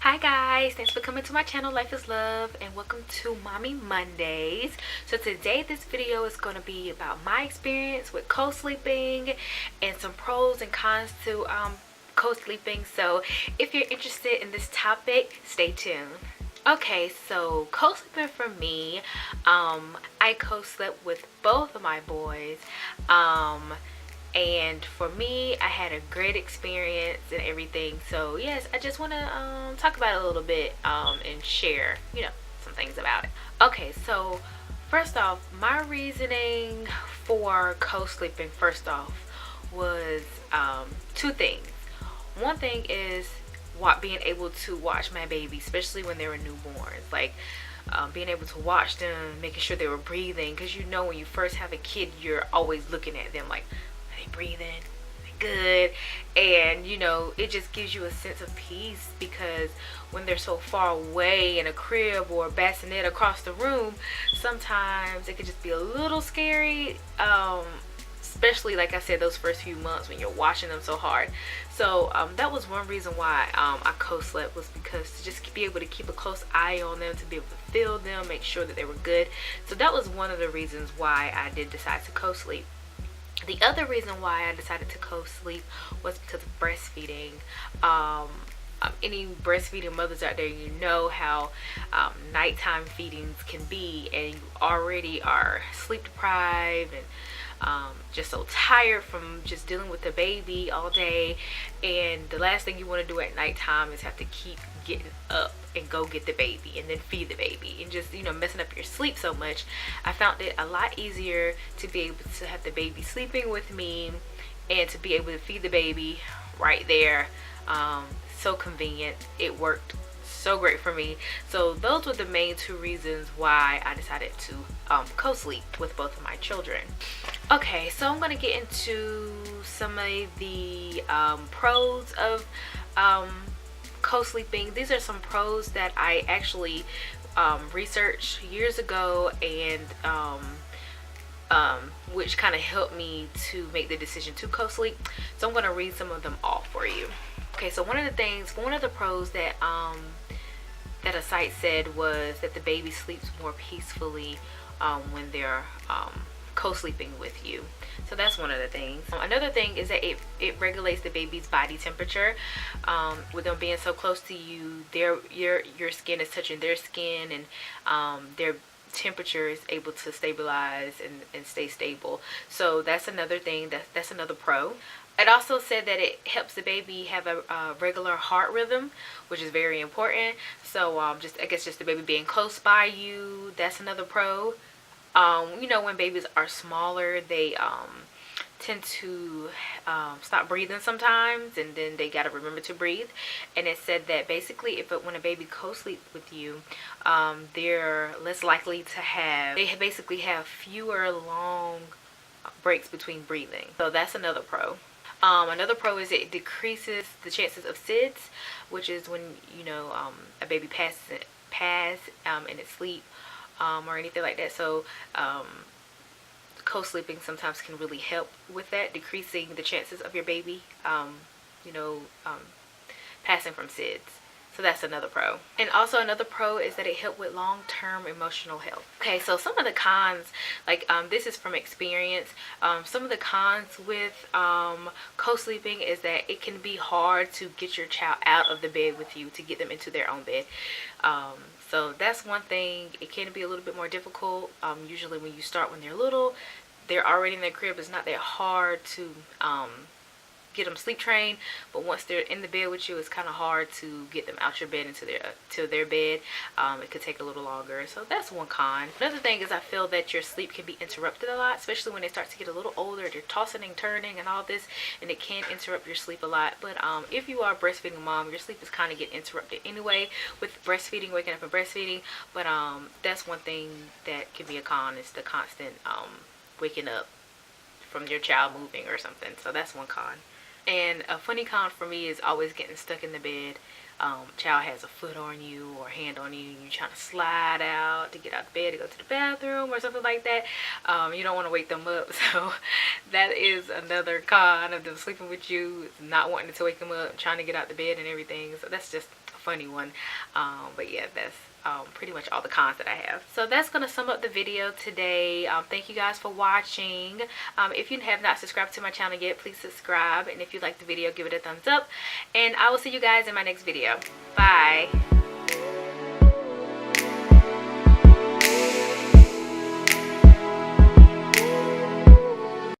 Hi guys, thanks for coming to my channel Life is Love, and welcome to Mommy Mondays. So today this video is going to be about my experience with co-sleeping and some pros and cons to co-sleeping. So if you're interested in this topic, stay tuned. Okay, so co-sleeping for me, I co-slept with both of my boys. And for me, I had a great experience and everything. So yes, I just want to talk about it a little bit and share, some things about it. Okay, so first off, my reasoning for co-sleeping first off was two things. One thing is being able to watch my baby, especially when they were newborns, like being able to watch them, making sure they were breathing, because when you first have a kid, you're always looking at them like, breathing good, and it just gives you a sense of peace, because when they're so far away in a crib or a bassinet across the room, sometimes it could just be a little scary, especially like I said, those first few months when you're watching them so hard. So that was one reason why I co-slept, was because to just be able to keep a close eye on them, to be able to feel them, make sure that they were good. So that was one of the reasons why I did decide to co-sleep. The other reason why I decided to co-sleep was because of breastfeeding. Any breastfeeding mothers out there, you know how nighttime feedings can be, and you already are sleep deprived and just so tired from just dealing with the baby all day, and the last thing you want to do at nighttime is have to keep getting up and go get the baby and then feed the baby, and just messing up your sleep so much. I found it a lot easier to be able to have the baby sleeping with me and to be able to feed the baby right there. So convenient. It worked so great for me. So those were the main two reasons why I decided to co-sleep with both of my children. Okay, so I'm going to get into some of the pros of co-sleeping. These are some pros that I actually researched years ago, and which kind of helped me to make the decision to co-sleep. So I'm going to read some of them off for you. Okay, so one of the pros that that a site said was that the baby sleeps more peacefully when they're co-sleeping with you. So that's one of the things. Another thing is that it regulates the baby's body temperature. With them being so close to you, your skin is touching their skin, and their temperature is able to stabilize and stay stable. So that's another thing, that's another pro. It also said that it helps the baby have a regular heart rhythm, which is very important. So I guess just the baby being close by you, that's another pro. When babies are smaller, they tend to stop breathing sometimes, and then they got to remember to breathe. And it said that basically when a baby co-sleeps with you, they're less likely to they basically have fewer long breaks between breathing. So that's another pro. Another pro is it decreases the chances of SIDS, which is when a baby passes in its sleep, or anything like that. So co-sleeping sometimes can really help with that, decreasing the chances of your baby passing from SIDS. So that's another pro. And also another pro is that it helped with long-term emotional health. Okay, so some of the cons, like this is from experience. Some of the cons with co-sleeping is that it can be hard to get your child out of the bed with you, to get them into their own bed. So that's one thing. It can be a little bit more difficult. Usually when you start when they're little, they're already in their crib. It's not that hard to get them sleep trained, but once they're in the bed with you, it's kind of hard to get them out your bed into their bed. It could take a little longer. So that's one con. Another thing is I feel that your sleep can be interrupted a lot, especially when they start to get a little older. They're tossing and turning and all this, and it can interrupt your sleep a lot. But if you are a breastfeeding mom, your sleep is kind of getting interrupted anyway with breastfeeding, waking up and breastfeeding. But that's one thing that can be a con, is the constant waking up from your child moving or something. So that's one con. And a funny con for me is always getting stuck in the bed. Child has a foot on you or a hand on you, and you're trying to slide out to get out of bed to go to the bathroom or something like that. You don't want to wake them up. So that is another con of them sleeping with you, not wanting to wake them up, trying to get out the bed and everything. So that's just a funny one. But yeah, that's pretty much all the cons that I have. So that's gonna sum up the video today. Thank you guys for watching. If you have not subscribed to my channel yet, please subscribe, and if you like the video, give it a thumbs up, and I will see you guys in my next video. Bye.